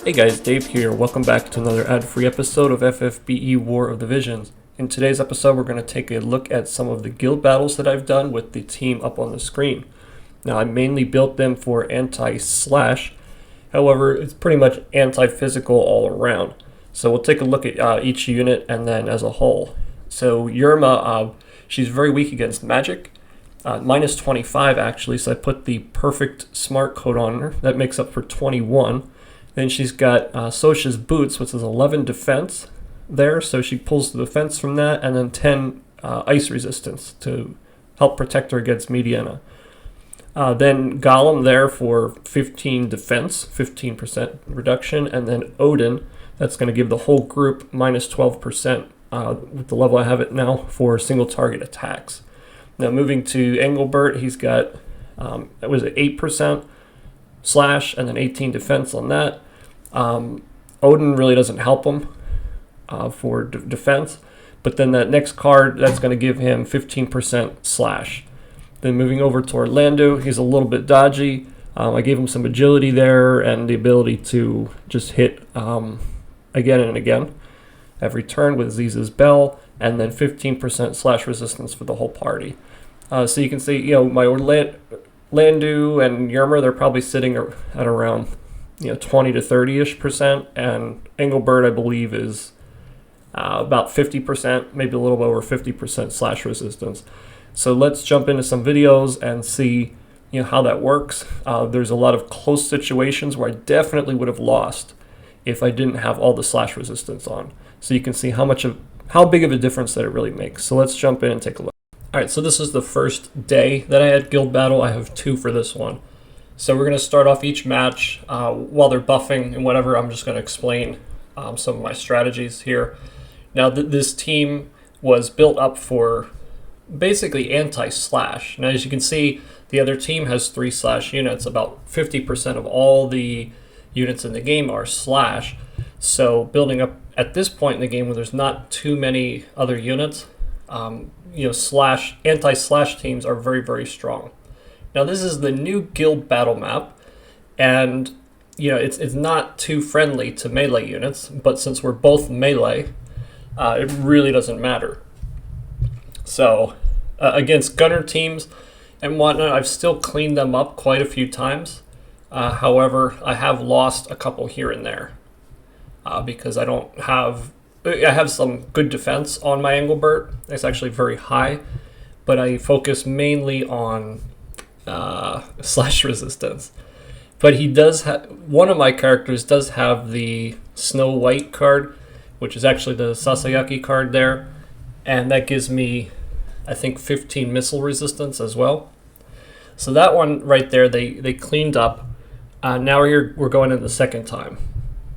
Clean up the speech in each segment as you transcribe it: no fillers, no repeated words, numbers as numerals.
Hey guys, Dave here. Welcome back to another ad-free episode of FFBE War of the Visions. In today's episode, we're going to take a look at some of the guild battles that I've done with the team up on the screen. Now, I mainly built them for anti-slash. However, it's pretty much anti-physical all around. So we'll take a look at each unit and then as a whole. So Yerma, she's very weak against magic. Minus 25 actually, so I put the perfect smart coat on her. That makes up for 21. Then she's got Sosha's Boots, which is 11 defense there, so she pulls the defense from that, and then 10 ice resistance to help protect her against Mediana. Then Golem there for 15 defense, 15% reduction, and then Odin, that's going to give the whole group minus 12% with the level I have it now for single target attacks. Now moving to Engelbert, he's got, 8% slash and then 18 defense on that. Odin really doesn't help him for defense, but then that next card, that's going to give him 15% slash. Then moving over to Orlando, he's a little bit dodgy. I gave him some agility there and the ability to just hit again and again every turn with Ziza's Bell, and then 15% slash resistance for the whole party. So you can see, my Landu and Yerma, they're probably sitting at around 20 to 30-ish%, and Engelbert, I believe, is about 50%, maybe a little bit over 50% slash resistance. So let's jump into some videos and see how that works. There's a lot of close situations where I definitely would have lost if I didn't have all the slash resistance on. So you can see how big of a difference that it really makes. So let's jump in and take a look. All right, so this is the first day that I had guild battle. I have 2 for this one. So we're going to start off each match while they're buffing and whatever. I'm just going to explain some of my strategies here. Now, this team was built up for basically anti-slash. Now, as you can see, the other team has 3 slash units. About 50% of all the units in the game are slash. So building up at this point in the game when there's not too many other units, anti-slash teams are very, very strong. Now, this is the new guild battle map, and it's not too friendly to melee units, but since we're both melee, it really doesn't matter. So against gunner teams and whatnot, I've still cleaned them up quite a few times. However, I have lost a couple here and there because I have some good defense on my Engelbert. It's actually very high, but I focus mainly on slash resistance. But he does have, one of my characters does have the Snow White card, which is actually the Sasayaki card there, and that gives me, I think, 15 missile resistance as well. So that one right there, they cleaned up. Now we're going in the second time.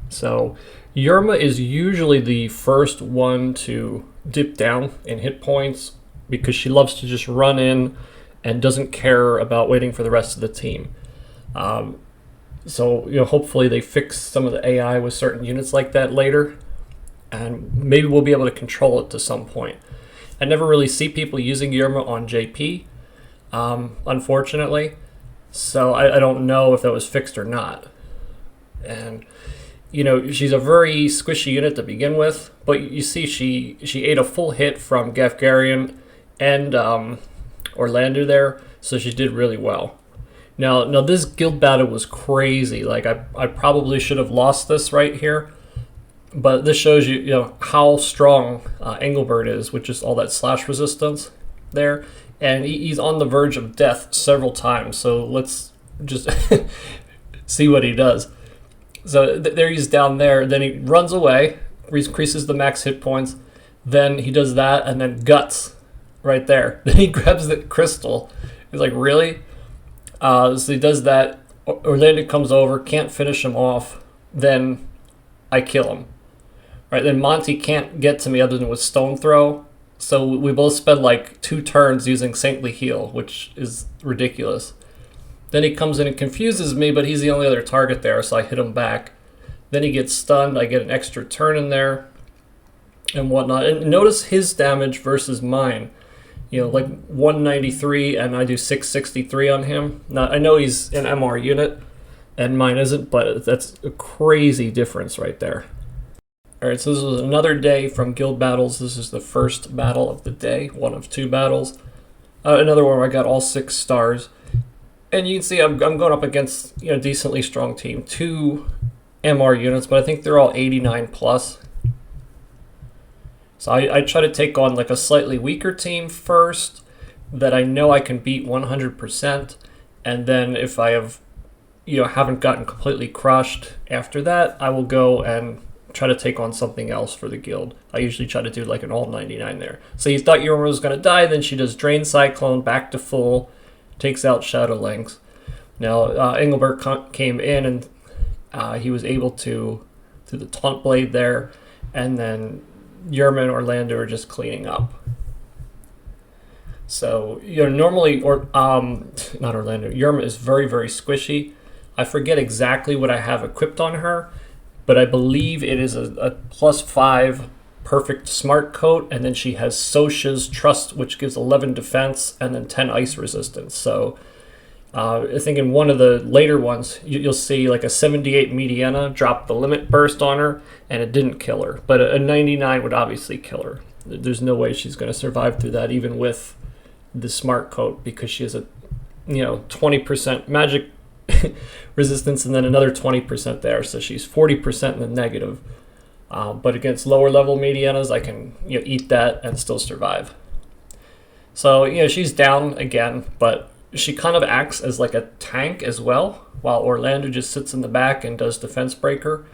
So Yerma is usually the first one to dip down in hit points because she loves to just run in and doesn't care about waiting for the rest of the team. So hopefully they fix some of the AI with certain units like that later, and maybe we'll be able to control it to some point. I never really see people using Yerma on JP, unfortunately, so I don't know if that was fixed or not. And she's a very squishy unit to begin with, but you see she ate a full hit from Gafgarian and Orlando there, so she did really well. Now this guild battle was crazy. Like I probably should have lost this right here, but this shows you how strong Engelbert is with just all that slash resistance there, and he's on the verge of death several times. So let's just see what he does. So there he's down there. Then he runs away, increases the max hit points. Then he does that, and then guts. Right there. Then he grabs the crystal. He's like, really? So he does that. Orlando comes over, can't finish him off. Then I kill him. Right. Then Monty can't get to me other than with stone throw. So we both spend like 2 turns using Saintly Heal, which is ridiculous. Then he comes in and confuses me, but he's the only other target there, so I hit him back. Then he gets stunned. I get an extra turn in there and whatnot. And notice his damage versus mine. Like 193, and I do 663 on him. Now, I know he's an MR unit, and mine isn't, but that's a crazy difference right there. All right, so this was another day from guild battles. This is the first battle of the day, one of two battles. Another one where I got all 6 stars. And you can see I'm going up against decently strong team. 2 MR units, but I think they're all 89 plus. So I try to take on like a slightly weaker team first that I know I can beat 100%. And then if I have haven't gotten completely crushed after that, I will go and try to take on something else for the guild. I usually try to do like an all 99 there. So you thought Yorma was going to die, then she does Drain Cyclone back to full, takes out Shadow Lynx. Now Engelbert came in and he was able to do the Taunt Blade there, and then Yerma and Orlando are just cleaning up. So normally, not Orlando, Yerma is very, very squishy. I forget exactly what I have equipped on her, but I believe it is a +5 perfect smart coat, and then she has Sosha's Trust, which gives 11 defense and then 10 ice resistance. So I think in one of the later ones, you'll see like a 78 Mediana drop the limit burst on her, and it didn't kill her. But a 99 would obviously kill her. There's no way she's going to survive through that, even with the smart coat, because she has a 20% magic resistance and then another 20% there, so she's 40% in the negative. But against lower level Medianas, I can eat that and still survive. So she's down again, but she kind of acts as like a tank as well, while Orlando just sits in the back and does defense breaker.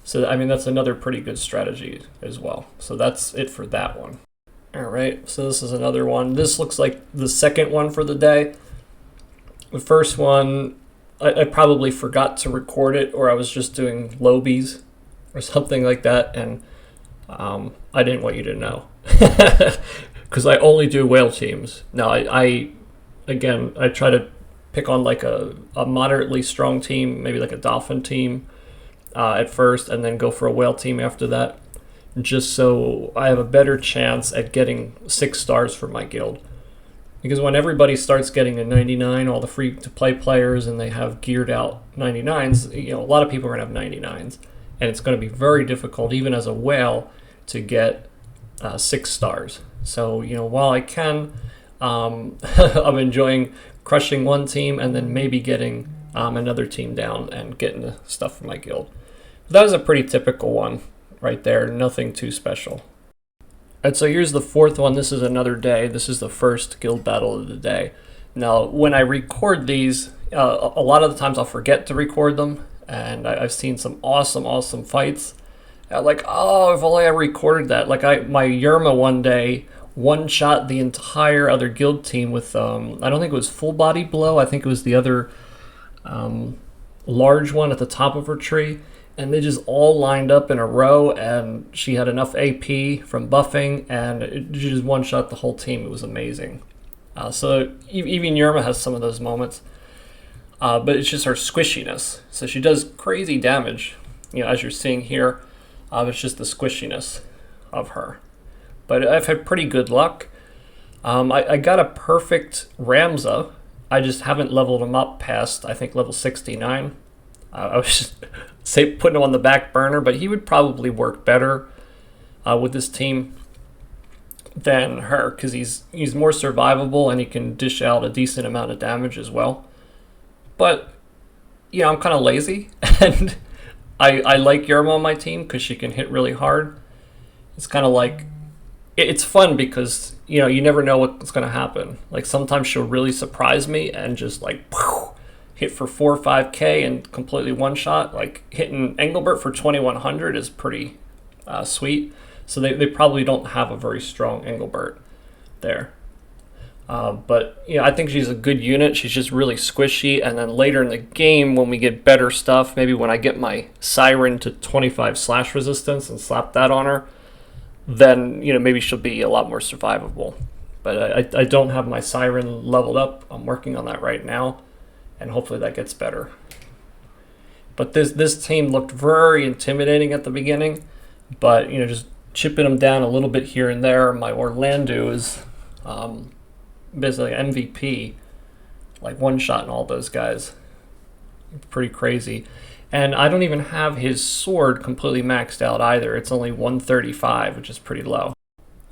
So I mean, that's another pretty good strategy as well. So that's it for that one. All right, so this is another one. This looks like the second one for the day. The first one, I probably forgot to record it, or I was just doing lobies or something like that, and I didn't want you to know. Because I only do whale teams. Now, I try to pick on like a moderately strong team, maybe like a dolphin team at first, and then go for a whale team after that, just so I have a better chance at getting 6 stars for my guild. Because when everybody starts getting a 99, all the free-to-play players, and they have geared out 99s, a lot of people are going to have 99s. And it's going to be very difficult, even as a whale, to get 6 stars. So, while I can, I'm enjoying crushing one team and then maybe getting another team down and getting the stuff for my guild. But that was a pretty typical one right there, nothing too special. All right, so here's the fourth one. This is another day. This is the first guild battle of the day. Now, when I record these, a lot of the times I'll forget to record them, and I've seen some awesome fights. Like, oh, if only I recorded that. Like my Yerma one day one-shot the entire other guild team with, I don't think it was full body blow. I think it was the other large one at the top of her tree. And they just all lined up in a row, and she had enough AP from buffing, and she just one-shot the whole team. It was amazing. So even Yerma has some of those moments. But it's just her squishiness. So she does crazy damage, as you're seeing here. It's just the squishiness of her. But I've had pretty good luck. I got a perfect Ramza. I just haven't leveled him up past, I think, level 69. I was just putting him on the back burner, but he would probably work better with this team than her, because he's more survivable and he can dish out a decent amount of damage as well. But I'm kind of lazy, and I like Yerma on my team because she can hit really hard. It's kind of like, it's fun because you never know what's going to happen. Like sometimes she'll really surprise me and just like hit for 4 or 5k and completely one shot. Like hitting Engelbert for 2100 is pretty sweet. So they probably don't have a very strong Engelbert there. But I think she's a good unit. She's just really squishy. And then later in the game, when we get better stuff, maybe when I get my Siren to 25 slash resistance and slap that on her, then maybe she'll be a lot more survivable. But I don't have my Siren leveled up. I'm working on that right now, and hopefully that gets better. But this team looked very intimidating at the beginning, but just chipping them down a little bit here and there. My Orlando is basically MVP, like one-shotting all those guys. pretty crazy. And I don't even have his sword completely maxed out either. It's only 135, which is pretty low.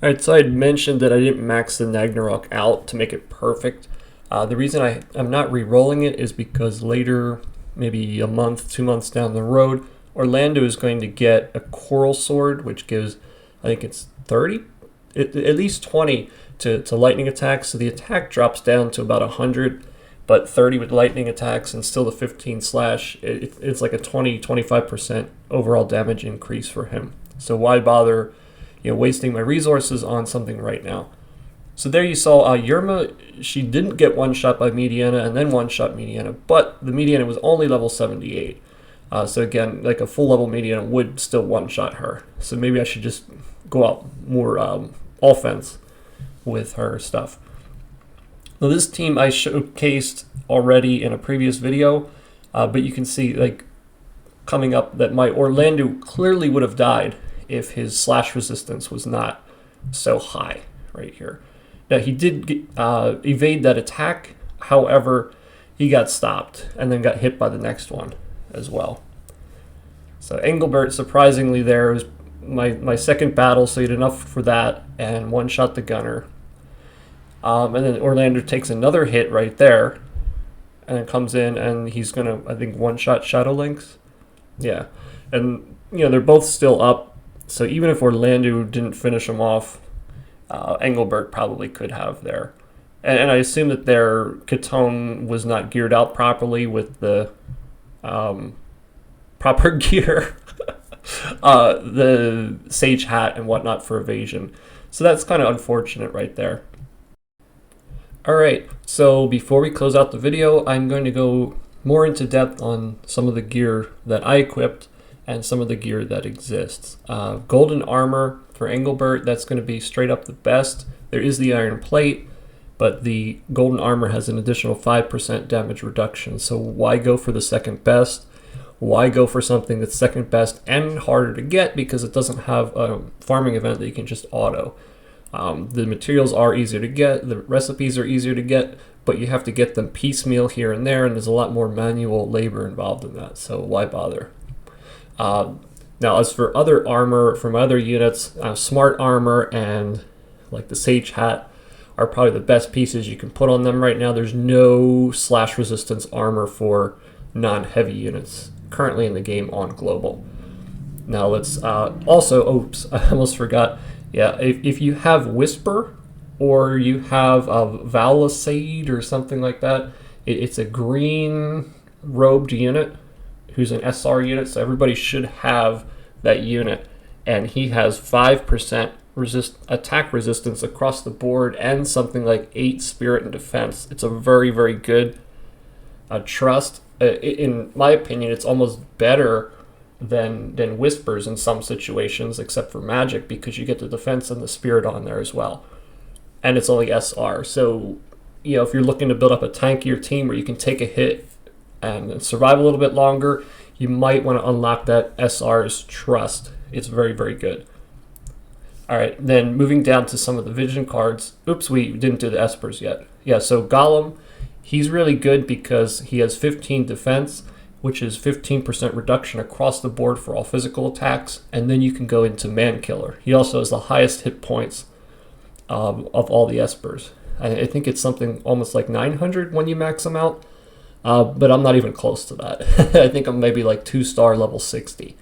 Alright, so I had mentioned that I didn't max the Ragnarok out to make it perfect. The reason I'm not re-rolling it is because later, maybe a month, 2 months down the road, Orlando is going to get a Coral Sword, which gives, I think it's 30? At least 20 to lightning attacks. So the attack drops down to about 100, but 30 with lightning attacks and still the 15 slash. It's like a 20-25% overall damage increase for him. So why bother wasting my resources on something right now? So there you saw Yerma. She didn't get one shot by Mediana and then one shot Mediana, but the Mediana was only level 78. So again, like a full level Mediana would still one shot her. So maybe I should just go out more offense with her stuff. Now this team I showcased already in a previous video, but you can see like coming up that my Orlando clearly would have died if his slash resistance was not so high right here. Now he did evade that attack, however, he got stopped and then got hit by the next one as well. So Engelbert, surprisingly, there was my second battle, so he had enough for that and one shot the gunner. And then Orlando takes another hit right there and then comes in and he's going to, I think, one shot Shadow Lynx. Yeah. And, they're both still up. So even if Orlando didn't finish him off, Engelbert probably could have there. And I assume that their Katone was not geared out properly with the proper gear, the Sage Hat and whatnot for evasion. So that's kind of unfortunate right there. Alright, so before we close out the video, I'm going to go more into depth on some of the gear that I equipped and some of the gear that exists. Golden armor for Engelbert, that's going to be straight up the best. There is the iron plate, but the golden armor has an additional 5% damage reduction. So why go for the second best? Why go for something that's second best and harder to get because it doesn't have a farming event that you can just auto? The materials are easier to get, the recipes are easier to get, but you have to get them piecemeal here and there, and there's a lot more manual labor involved in that, so why bother? Now, as for other armor from other units, smart armor and like the Sage Hat are probably the best pieces you can put on them right now. There's no slash resistance armor for non-heavy units currently in the game on global. Now let's also, oops, I almost forgot. Yeah, if you have Whisper or you have Valisade or something like that, it's a green robed unit who's an SR unit, so everybody should have that unit. And he has 5% attack resistance across the board and something like 8 spirit and defense. It's a very, very good trust. In my opinion, it's almost better than Whispers in some situations, except for magic, because you get the defense and the spirit on there as well. And it's only SR. So, if you're looking to build up a tankier team where you can take a hit and survive a little bit longer, you might want to unlock that SR's trust. It's very, very good. All right, then moving down to some of the vision cards. Oops, we didn't do the Espers yet. Yeah, so Gollum, he's really good because he has 15 defense, which is 15% reduction across the board for all physical attacks, and then you can go into Man Killer. He also has the highest hit points of all the Espers. I think it's something almost like 900 when you max them out, but I'm not even close to that. I think I'm maybe like 2-star level 60.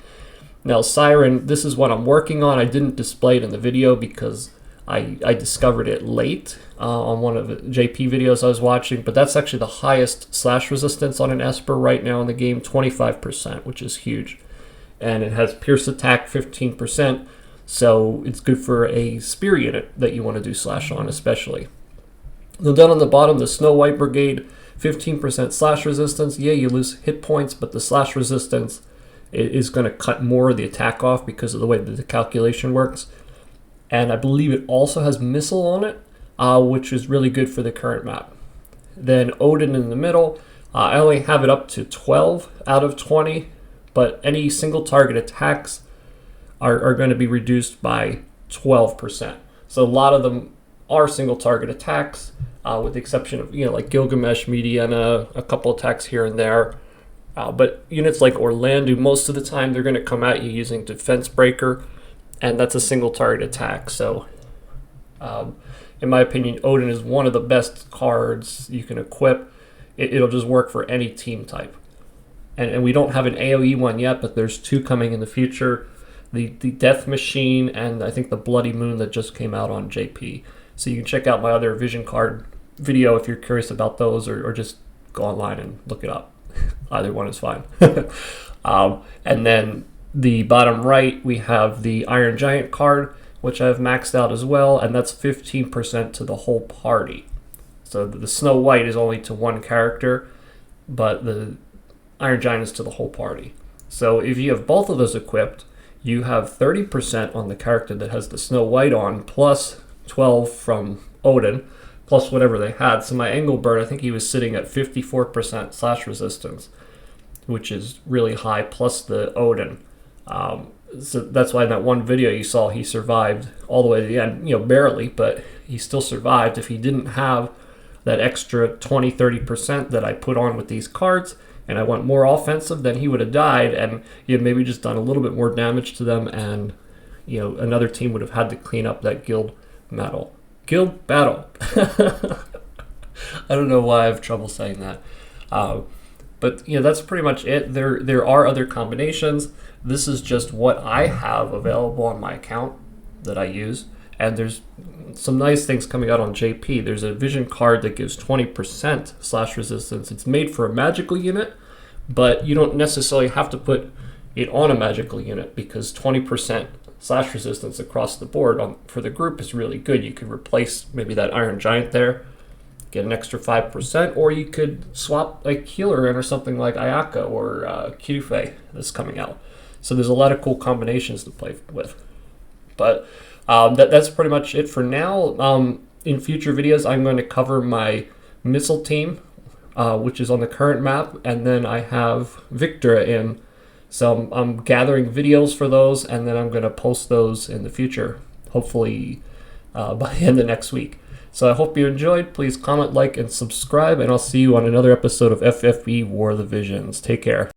Now Siren, this is what I'm working on. I didn't display it in the video because I discovered it late on one of the JP videos I was watching, but that's actually the highest slash resistance on an Esper right now in the game, 25%, which is huge. And it has pierce attack 15%, so it's good for a spear unit that you want to do slash on especially. Now down on the bottom, the Snow White Brigade, 15% slash resistance. Yeah, you lose hit points, but the slash resistance is going to cut more of the attack off because of the way that the calculation works. And I believe it also has missile on it, which is really good for the current map. Then Odin in the middle, I only have it up to 12 out of 20, but any single target attacks are going to be reduced by 12%. So a lot of them are single target attacks, with the exception of like Gilgamesh, Mediana, a couple attacks here and there. But units like Orlando, most of the time they're going to come at you using Defense Breaker, and that's a single target attack. So, in my opinion, Odin is one of the best cards you can equip. It'll just work for any team type. And we don't have an AoE one yet, but there's 2 coming in the future. The Death Machine and I think the Bloody Moon that just came out on JP. So you can check out my other Vision card video if you're curious about those, or just go online and look it up. Either one is fine. And then the bottom right, we have the Iron Giant card, which I've maxed out as well, and that's 15% to the whole party. So the Snow White is only to one character, but the Iron Giant is to the whole party. So if you have both of those equipped, you have 30% on the character that has the Snow White on, plus 12 from Odin, plus whatever they had. So my Engelbert, I think he was sitting at 54% slash resistance, which is really high, plus the Odin. So that's why in that one video you saw he survived all the way to the end, barely, but he still survived. If he didn't have that extra 20-30% that I put on with these cards, and I went more offensive, then he would have died, and he had maybe just done a little bit more damage to them, and another team would have had to clean up that guild battle. Guild battle. I don't know why I have trouble saying that. But that's pretty much it. There are other combinations. This is just what I have available on my account that I use. And there's some nice things coming out on JP. There's a Vision card that gives 20% slash resistance. It's made for a magical unit, but you don't necessarily have to put it on a magical unit, because 20% slash resistance across the board for the group is really good. You could replace maybe that Iron Giant there, get an extra 5%, or you could swap a healer in or something like Ayaka or Kyufe that's coming out. So there's a lot of cool combinations to play with. But that's pretty much it for now. In future videos, I'm going to cover my missile team, which is on the current map, and then I have Victra in. So I'm gathering videos for those, and then I'm going to post those in the future, hopefully by the end of next week. So I hope you enjoyed. Please comment, like, and subscribe, and I'll see you on another episode of FFBE War of the Visions. Take care.